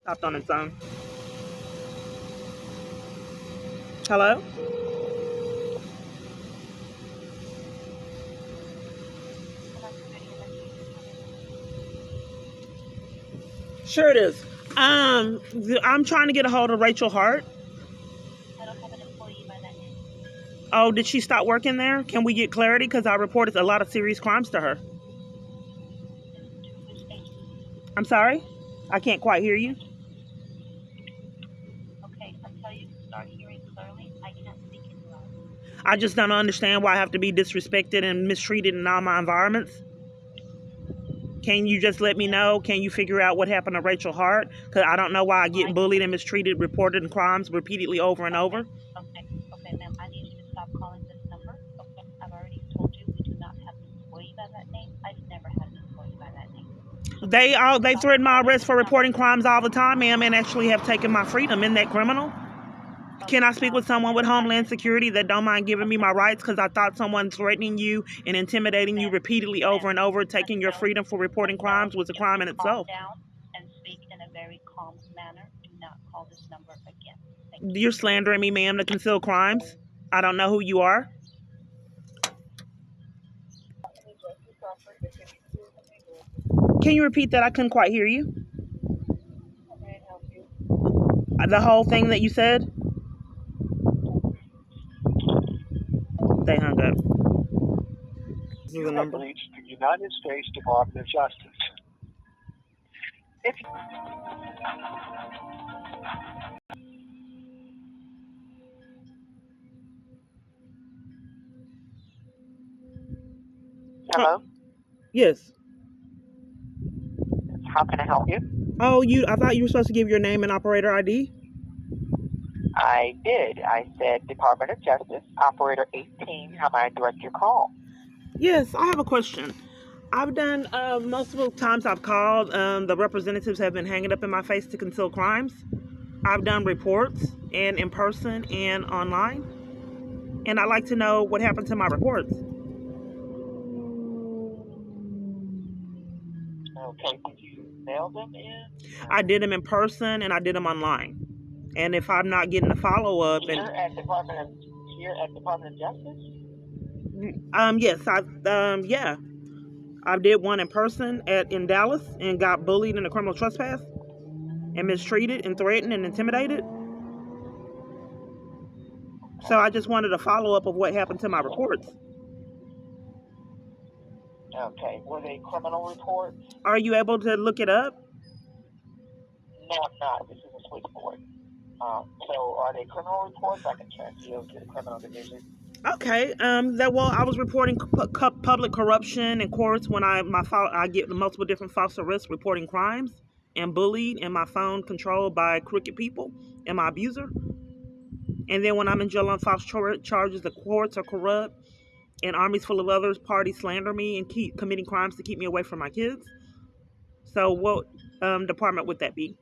Hopped on its own. Hello? Sure it is. I'm trying to get a hold of Rachel Hart. I don't have an employee by that name. Oh, did she stop working there? Can we get clarity? Because I reported a lot of serious crimes to her. To which agency? I'm sorry? I can't quite hear you. Okay, until you start hearing clearly, I can't speak in loud. I just don't understand why I have to be disrespected and mistreated in all my environments. Can you just let me know? Can you figure out what happened to Rachel Hart? Because I don't know why I get bullied and mistreated, reported in crimes repeatedly over and over. Okay, ma'am, I need you to stop calling this number. Okay, I've already told you we do not have an employee by that name. I've never had an employee by that name. They threaten my arrest for reporting crimes all the time, ma'am, and actually have taken my freedom. Isn't that criminal? Can I speak with someone with Homeland Security that don't mind giving me my rights? Because I thought someone threatening you and intimidating you repeatedly over and over, taking your freedom for reporting crimes, was a crime in itself. Calm down and speak in a very calm manner. Do not call this number again. Thank you. You're slandering me, ma'am, to conceal crimes. I don't know who you are. Can you repeat that? I couldn't quite hear you. The whole thing that you said? They hung up. You have reached the United States Department of Justice. If you... Hello? Yes. How can I help you? Oh, I thought you were supposed to give your name and operator ID. I did. I said Department of Justice, Operator 18. How may I direct your call? Yes, I have a question. I've done multiple times I've called. The representatives have been hanging up in my face to conceal crimes. I've done reports and in person and online. And I'd like to know what happened to my reports. Okay, did you mail them in? I did them in person and I did them online. And if I'm not getting a follow-up... Here at Department of Justice? Yes, I did one in person in Dallas and got bullied in a criminal trespass and mistreated and threatened and intimidated. So I just wanted a follow-up of what happened to my reports. Okay, were they criminal reports? Are you able to look it up? No, I'm not. This is a switchboard. So are they criminal reports? I can transfer you to the criminal division. Okay. I was reporting public corruption in courts when I get multiple different false arrests, reporting crimes and bullied, and my phone controlled by crooked people and my abuser. And then when I'm in jail on false charges, the courts are corrupt, and armies full of other parties slander me and keep committing crimes to keep me away from my kids. So what department would that be?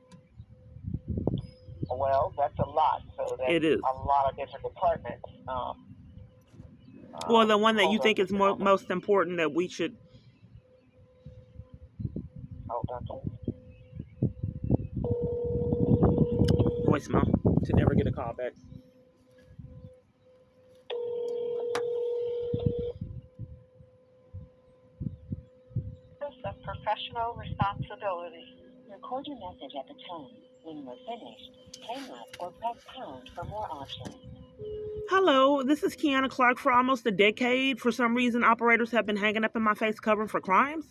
Well, that's a lot. So that's It is a lot of different departments. Well, the one that you think is most important that we should... Hold on, please. Voicemail to never get a call back. Of professional responsibility. Record your message at the tone. When you are finished, hang up or press pound for more options. Hello, this is Kiana Clark. For almost a decade, for some reason, operators have been hanging up in my face covering for crimes,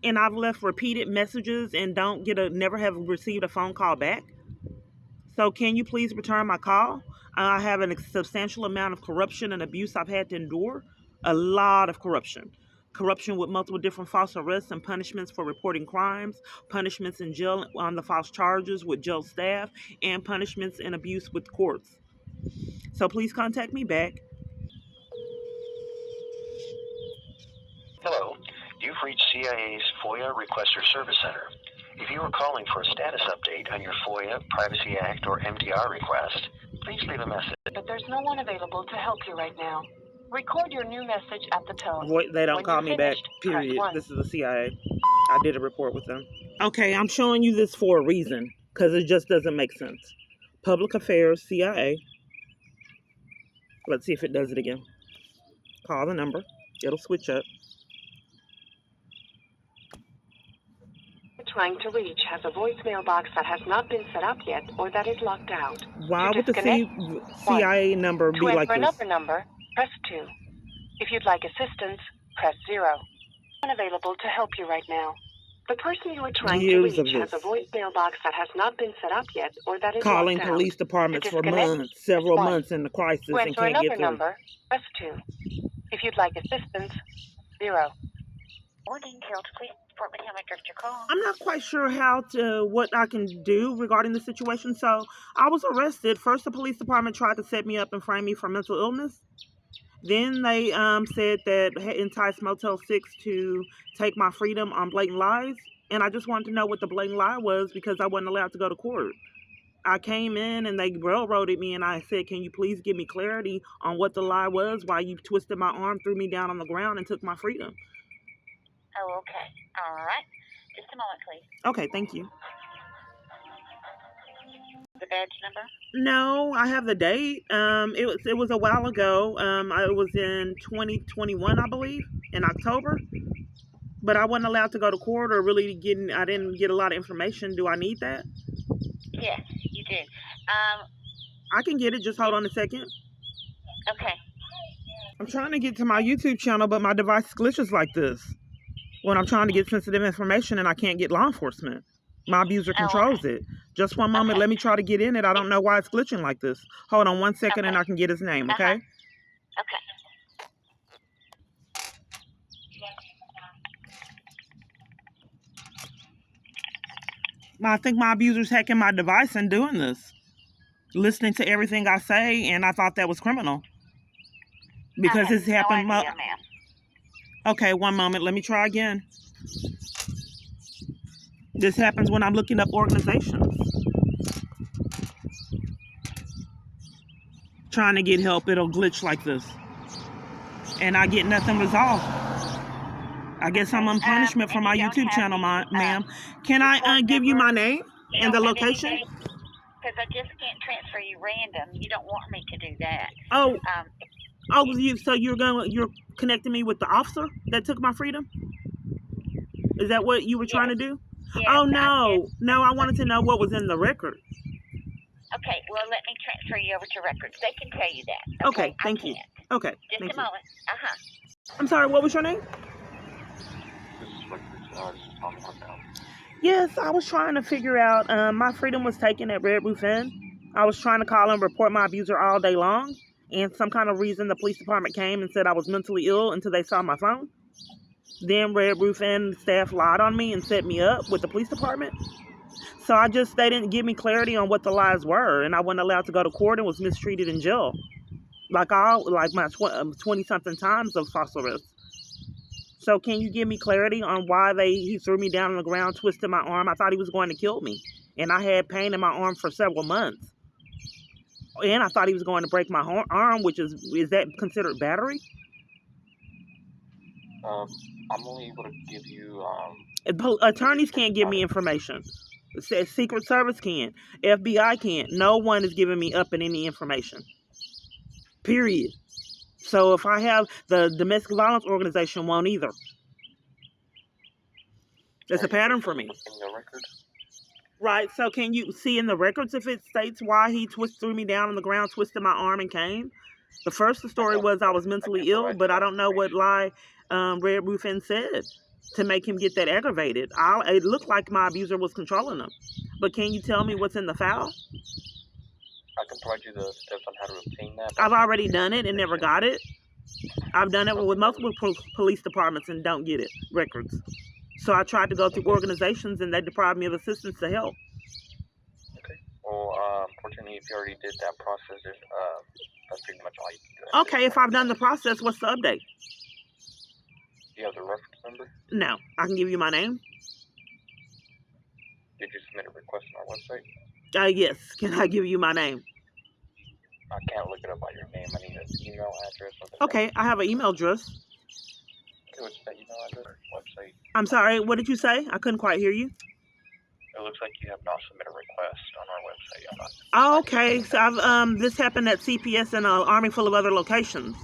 and I've left repeated messages and never have received a phone call back. So can you please return my call? I have a substantial amount of corruption and abuse I've had to endure. A lot of corruption. Corruption with multiple different false arrests and punishments for reporting crimes, punishments in jail on the false charges with jail staff, and punishments and abuse with courts. So please contact me back. Hello, you've reached CIA's FOIA Requester Service Center. If you are calling for a status update on your FOIA, Privacy Act, or MDR request, please leave a message. But there's no one available to help you right now. Record your new message at the tone. They don't call me back, period. This is the CIA. I did a report with them. Okay, I'm showing you this for a reason. because it just doesn't make sense. Public Affairs, CIA. Let's see if it does it again. Call the number. It'll switch up. Trying to reach has a voicemail box that has not been set up yet or that is locked out. Why To would the disconnect, CIA number be to like enter this? another number, press 2. If you'd like assistance, press 0. Unavailable to help you right now. The person you are trying to Years of reach has a this. voicemail box that has not been set up yet or that is Calling locked out. police departments To for disconnect, months, several one. months in the crisis To and enter can't another get through. number, press 2. If you'd like assistance, 0. Morning, Carrollton Police Department. How may I direct your call? I'm not quite sure what I can do regarding the situation. So I was arrested. First, the police department tried to set me up and frame me for mental illness. Then they said that enticed Motel 6 to take my freedom on blatant lies. And I just wanted to know what the blatant lie was because I wasn't allowed to go to court. I came in and they railroaded me and I said, can you please give me clarity on what the lie was, why you twisted my arm, threw me down on the ground and took my freedom. Oh, okay. All right. Just a moment, please. Okay, thank you. The badge number? No, I have the date. It was a while ago. It was in 2021, I believe, in October. But I wasn't allowed to go to court or really I didn't get a lot of information. Do I need that? Yes, you do. I can get it. Just hold on a second. Okay. I'm trying to get to my YouTube channel, but my device glitches like this when I'm trying to get sensitive information and I can't get law enforcement. My abuser controls it. Just one moment. Okay. Let me try to get in it. I don't know why it's glitching like this. Hold on 1 second and Okay. I can get his name, okay? Okay. I think my abuser's hacking my device and doing this. Listening to everything I say, and I thought that was criminal. Because this happened... No idea, ma'am. Okay, 1 moment. Let me try again. This happens when I'm looking up organizations. Trying to get help, it'll glitch like this. And I get nothing resolved. I guess I'm on punishment for my YouTube channel, ma'am. Can I give you my name and the location? Because I just can't transfer you random. You don't want me to do that. Oh, so you're connecting me with the officer that took my freedom? Is that what you were trying to do? Yes, Oh, no, I wanted to know what was in the record. Okay, well, let me transfer you over to records. They can tell you that. Okay, thank you. Okay, Just thank a you. moment. Uh-huh. I'm sorry, what was your name? This is records. Just tell me what now. Yes, I was trying to figure out, my freedom was taken at Red Roof Inn. I was trying to call and report my abuser all day long. And some kind of reason the police department came and said I was mentally ill until they saw my phone. Then Red Roof Inn staff lied on me and set me up with the police department. So they didn't give me clarity on what the lies were. And I wasn't allowed to go to court and was mistreated in jail. Like my 20-something times of false arrest. So can you give me clarity on why he threw me down on the ground, twisted my arm? I thought he was going to kill me. And I had pain in my arm for several months. And I thought he was going to break my arm, which is that considered battery? I'm only able to give you, Attorneys can't give me information. Secret Service can't. FBI can't. No one is giving me up in any information. Period. So if I have the domestic violence organization won't either. It's a pattern for me. in the record? Right, so can you see in the records if it states why he threw me down on the ground, twisted my arm, and came? The story was I was mentally ill, but I don't know what lie Red Roof Inn said to make him get that aggravated. It looked like my abuser was controlling him. But can you tell me what's in the file? I can provide you the steps on how to obtain that. I've already done it and never got it. I've done it with multiple police departments and don't get it, records. So I tried to go through organizations and they deprived me of assistance to help. Okay. Well, unfortunately, if you already did that process, that's pretty much all you can do. Okay, if I've done the process, what's the update? Do you have the reference number? No, I can give you my name. Did you submit a request on our website? Yes. Can I give you my name? I can't look it up by your name. I need an email address. Okay, I have an email address. Okay, what's that email address or website? I'm sorry, what did you say? I couldn't quite hear you. It looks like you have not submitted a request on our website yet. Oh, okay. So this happened at CPS and an army full of other locations.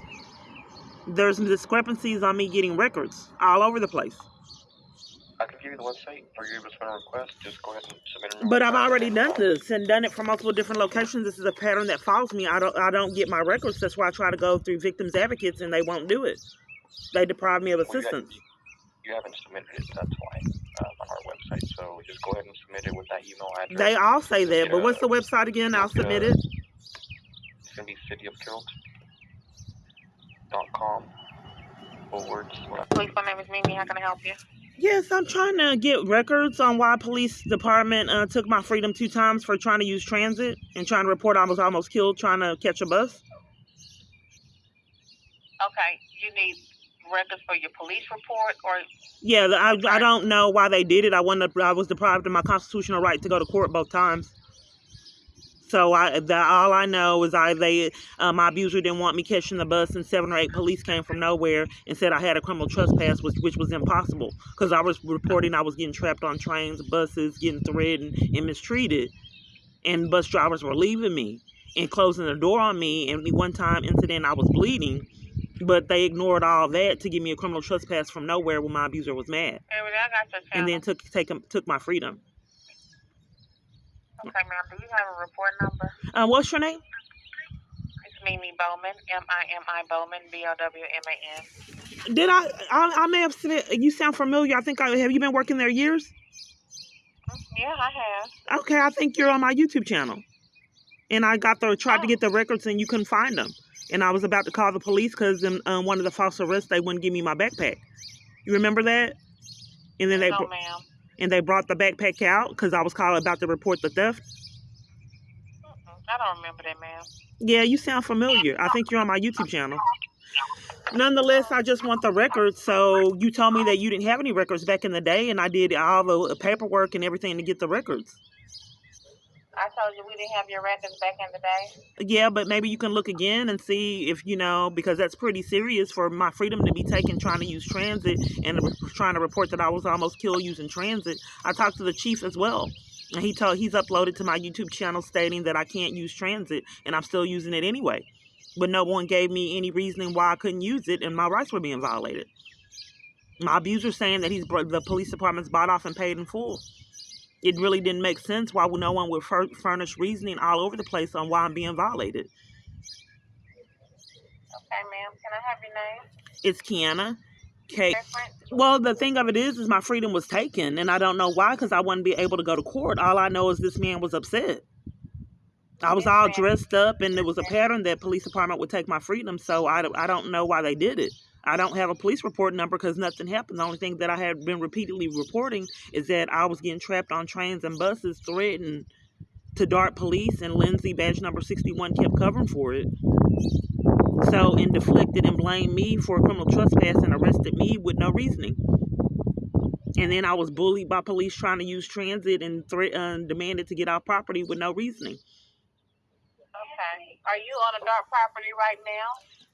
There's discrepancies on me getting records all over the place. I can give you the website for you to submit a request. Just go ahead and submit a But I've request. already done this and done it for multiple different locations. This is a pattern that follows me. I don't get my records. That's why I try to go through victims advocates and they won't do it. They deprive me of assistance. You haven't submitted it, that's why, on our website. So just go ahead and submit it with that email address. They all say that, but what's the website again? I'll submit it. It's going to be cityofcarrollton.com/. Police, my name is Mimi. How can I help you? Yes, I'm trying to get records on why police department took my freedom 2 times for trying to use transit and trying to report I was almost killed trying to catch a bus. Okay, you need records for your police report or... Yeah, I don't know why they did it. I was deprived of my constitutional right to go to court both times. So all I know is my abuser didn't want me catching the bus, and 7 or 8 police came from nowhere and said I had a criminal trespass, which was impossible because I was reporting I was getting trapped on trains, buses, getting threatened and mistreated, and bus drivers were leaving me and closing the door on me. And one time incident, I was bleeding, but they ignored all that to give me a criminal trespass from nowhere when my abuser was mad, and then took my freedom. Okay, ma'am. Do you have a report number? What's your name? It's Mimi Bowman. M-I-M-I Bowman. B-O-W-M-A-N. Did I may have said it. You sound familiar. I think have you been working there years? Yeah, I have. Okay, I think you're on my YouTube channel. And I tried to get the records and you couldn't find them. And I was about to call the police because in one of the false arrests, they wouldn't give me my backpack. You remember that? And then No, ma'am. And they brought the backpack out because I was about to report the theft. I don't remember that, ma'am. Yeah, you sound familiar. I think you're on my YouTube channel. Nonetheless, I just want the records. So you told me that you didn't have any records back in the day, and I did all the paperwork and everything to get the records. I told you we didn't have your records back in the day. Yeah, but maybe you can look again and see if, because that's pretty serious for my freedom to be taken trying to use transit and trying to report that I was almost killed using transit. I talked to the chief as well, and he's uploaded to my YouTube channel stating that I can't use transit, and I'm still using it anyway. But no one gave me any reasoning why I couldn't use it, and my rights were being violated. My abuser saying that the police department's bought off and paid in full. It really didn't make sense why no one would furnish reasoning all over the place on why I'm being violated. Okay, ma'am. Can I have your name? It's Kiana. Well, the thing of it is my freedom was taken, and I don't know why, because I wouldn't be able to go to court. All I know is this man was upset. I was all dressed up, and it was a pattern that police department would take my freedom, so I don't know why they did it. I don't have a police report number because nothing happened. The only thing that I had been repeatedly reporting is that I was getting trapped on trains and buses, threatened to dart police, and Lindsay, badge number 61, kept covering for it. So, and deflected and blamed me for a criminal trespass and arrested me with no reasoning. And then I was bullied by police trying to use transit and demanded to get off property with no reasoning. Okay. Are you on a dark property right now?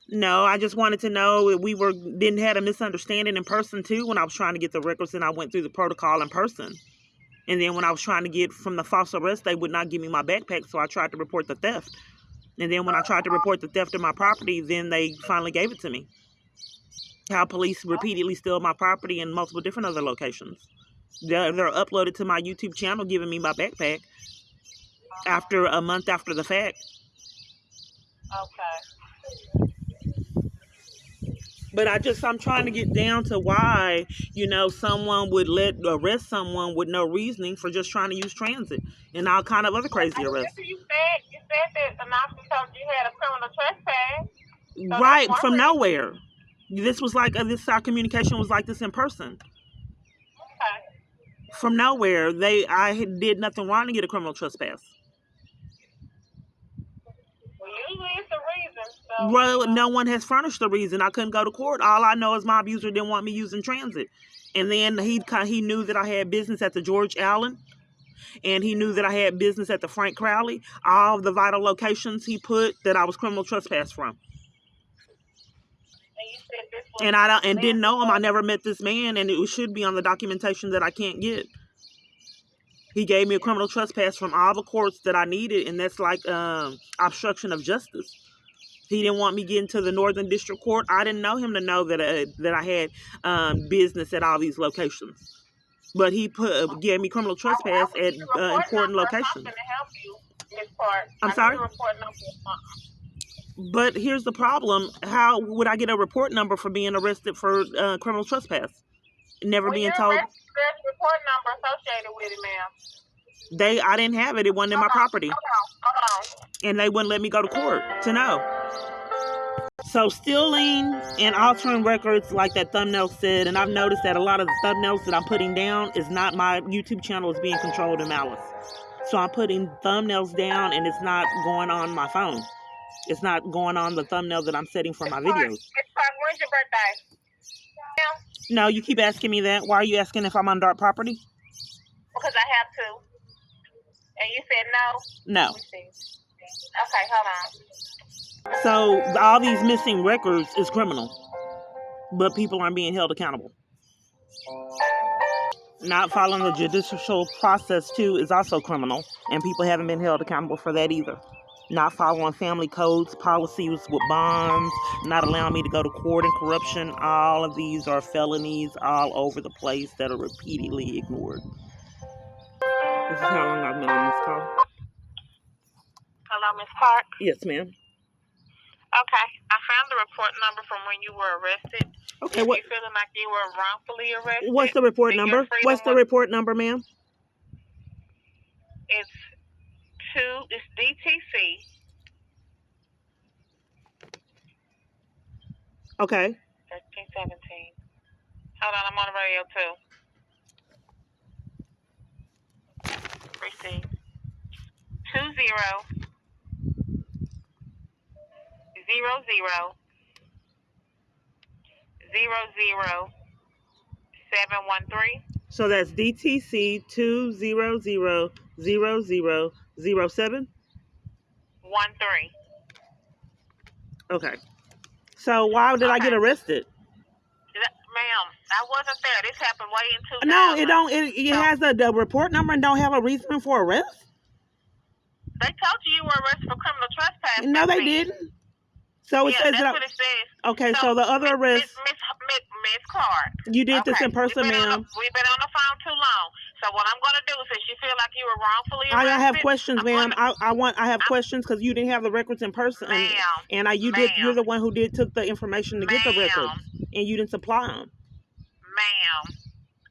No, I just wanted to know if we didn't have a misunderstanding in person too when I was trying to get the records and I went through the protocol in person. And then when I was trying to get from the false arrest, they would not give me my backpack, so I tried to report the theft. And then when I tried to report the theft of my property, then they finally gave it to me. How police repeatedly steal my property in multiple different other locations. They're uploaded to my YouTube channel giving me my backpack after a month after the fact. Okay. But I'm trying to get down to why, someone would arrest someone with no reasoning for just trying to use transit and all kind of other crazy arrests. You said that an officer told you had a criminal trespass. So right, from nowhere. Our communication was like this in person. Okay. From nowhere, I did nothing wrong to get a criminal trespass. Usually it's a reason. So, well, no one has furnished the reason. I couldn't go to court. All I know is my abuser didn't want me using transit. And then he knew that I had business at the George Allen. And he knew that I had business at the Frank Crowley. All of the vital locations he put that I was criminal trespass from. And you said this was and didn't know him. I never met this man, and it should be on the documentation that I can't get. He gave me a criminal trespass from all the courts that I needed, and that's like obstruction of justice. He didn't want me getting to the Northern District Court. I didn't know him to know that I had business at all these locations. But he gave me criminal trespass at important locations. I'm sorry? But here's the problem. How would I get a report number for being arrested for criminal trespass? Never being told. There's a report number associated with it, ma'am. I didn't have it. It wasn't in my property. Hold on. And they wouldn't let me go to court to know. So stealing and altering records, like that thumbnail said, and I've noticed that a lot of the thumbnails that I'm putting down is not my YouTube channel is being controlled in malice. So I'm putting thumbnails down and it's not going on my phone. It's not going on the thumbnail that I'm setting for my videos. When's your birthday? No, you keep asking me that. Why are you asking if I'm on dark property? Because I have to. And you said no? No. Let me see. Okay, hold on. So all these missing records is criminal, but people aren't being held accountable. Not following the judicial process too is also criminal, and people haven't been held accountable for that either. Not following family codes, policies with bonds, not allowing me to go to court, and corruption. All of these are felonies all over the place that are repeatedly ignored. This is how long I've been on this call. Hello, Ms. Park? Yes, ma'am. Okay, I found the report number from when you were arrested. Okay, If what? you feeling like you were wrongfully arrested? What's the report then number? your freedom What's the was- report number, ma'am? It's DTC. Okay. 1317. Hold on, I'm on the radio too. Receive. 2000000713. So that's DTC 2000007. 13. Okay. So why did I get arrested? Ma'am, I wasn't there. This happened way in 2000. No, it don't. It has the report number and don't have a reason for arrest. They told you were arrested for criminal trespass. No, they didn't. So it Yeah, says that's that. what it says. Okay, so the other arrest, Miss Clark. you did this in person, We've been ma'am. We've been on the phone too long. So what I'm going to do is, since you feel like you were wrongfully arrested, I have questions, ma'am. I have questions because you didn't have the records in person, Ma'am, and you're the one who took the information to get the records, and you didn't supply them. Ma'am,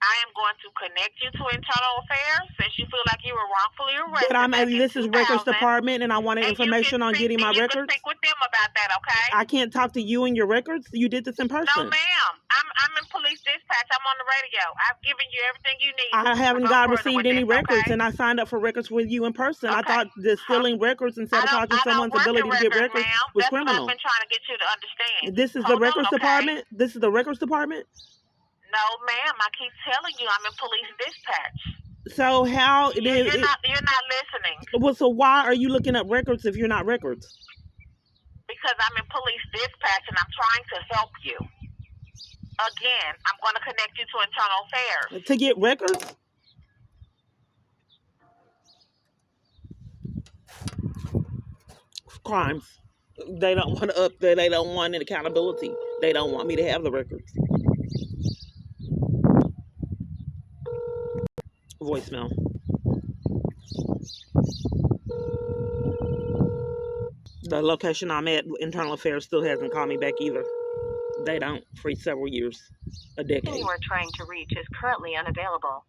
I am going to connect you to internal affairs since you feel like you were wrongfully arrested. But this is records department, and I wanted information on getting my records. You can speak with them about that, okay? I can't talk to you and your records. You did this in person. No, ma'am. I'm in police dispatch. I'm on the radio. I've given you everything you need. I haven't received any records, and I signed up for records with you in person. I thought that stealing records and sabotaging someone's ability to get records was criminal. That's what I've been trying to get you to understand. This is the records department? This is the records department? No, ma'am. I keep telling you I'm in police dispatch. So how... You're not listening. Well, so why are you looking up records if you're not records? Because I'm in police dispatch and I'm trying to help you. Again, I'm going to connect you to internal affairs. To get records? Crimes. They don't want to up there. They don't want an accountability. They don't want me to have the records. Voicemail. The location I'm at, Internal Affairs, still hasn't called me back either. They don't for several years, a decade. Who you are trying to reach is currently unavailable.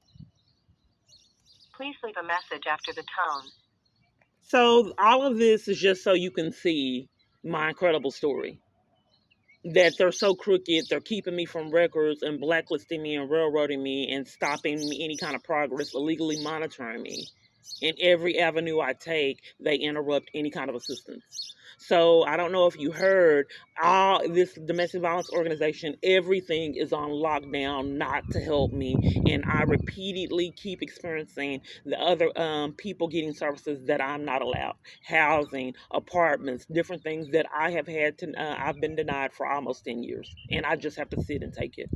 Please leave a message after the tone. So all of this is just so you can see my incredible story. That they're so crooked, they're keeping me from records and blacklisting me and railroading me and stopping me any kind of progress, illegally monitoring me. In every avenue I take, they interrupt any kind of assistance. So I don't know if you heard, all this domestic violence organization, everything is on lockdown not to help me. And I repeatedly keep experiencing the other people getting services that I'm not allowed. Housing, apartments, different things that I have had to, I've been denied for almost 10 years. And I just have to sit and take it.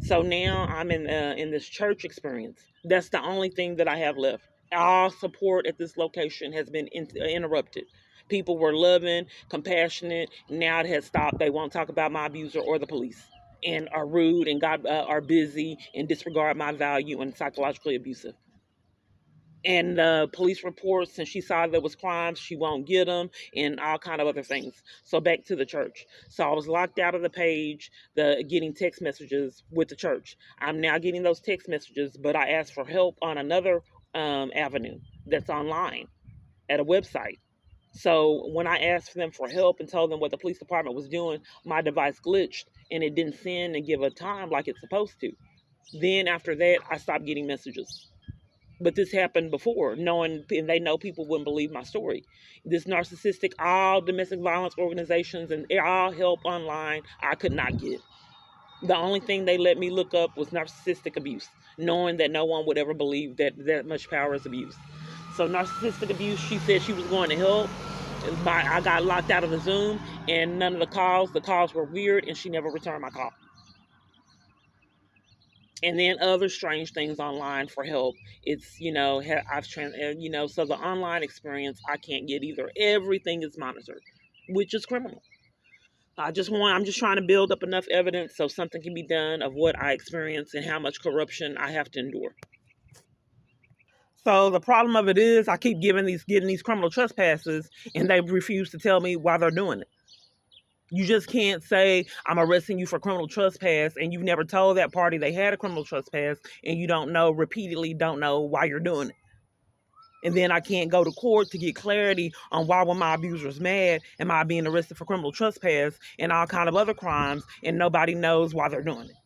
So now I'm in this church experience. That's the only thing that I have left. All support at this location has been interrupted. People were loving, compassionate. Now it has stopped. They won't talk about my abuser or the police, and are rude and are busy and disregard my value and psychologically abusive. And police reports, and she saw there was crimes, she won't get them, and all kind of other things. So back to the church. So I was locked out of the page, the getting text messages with the church. I'm now getting those text messages, but I asked for help on another avenue that's online at a website. So when I asked them for help and told them what the police department was doing, my device glitched and it didn't send and give a time like it's supposed to. Then after that, I stopped getting messages. But this happened before, knowing, and they know people wouldn't believe my story. This narcissistic, all domestic violence organizations and all help online, I could not get. The only thing they let me look up was narcissistic abuse, knowing that no one would ever believe that much power is abuse. So narcissistic abuse, she said she was going to help. I got locked out of the Zoom, and none of the calls were weird, and she never returned my call. And then other strange things online for help. It's, so the online experience, I can't get either. Everything is monitored, which is criminal. I'm just trying to build up enough evidence so something can be done of what I experience and how much corruption I have to endure. So the problem of it is I keep getting these criminal trespasses, and they refuse to tell me why they're doing it. You just can't say, I'm arresting you for criminal trespass, and you've never told that party they had a criminal trespass, and you repeatedly don't know why you're doing it. And then I can't go to court to get clarity on why, when my abuser's mad, am I being arrested for criminal trespass and all kind of other crimes, and nobody knows why they're doing it.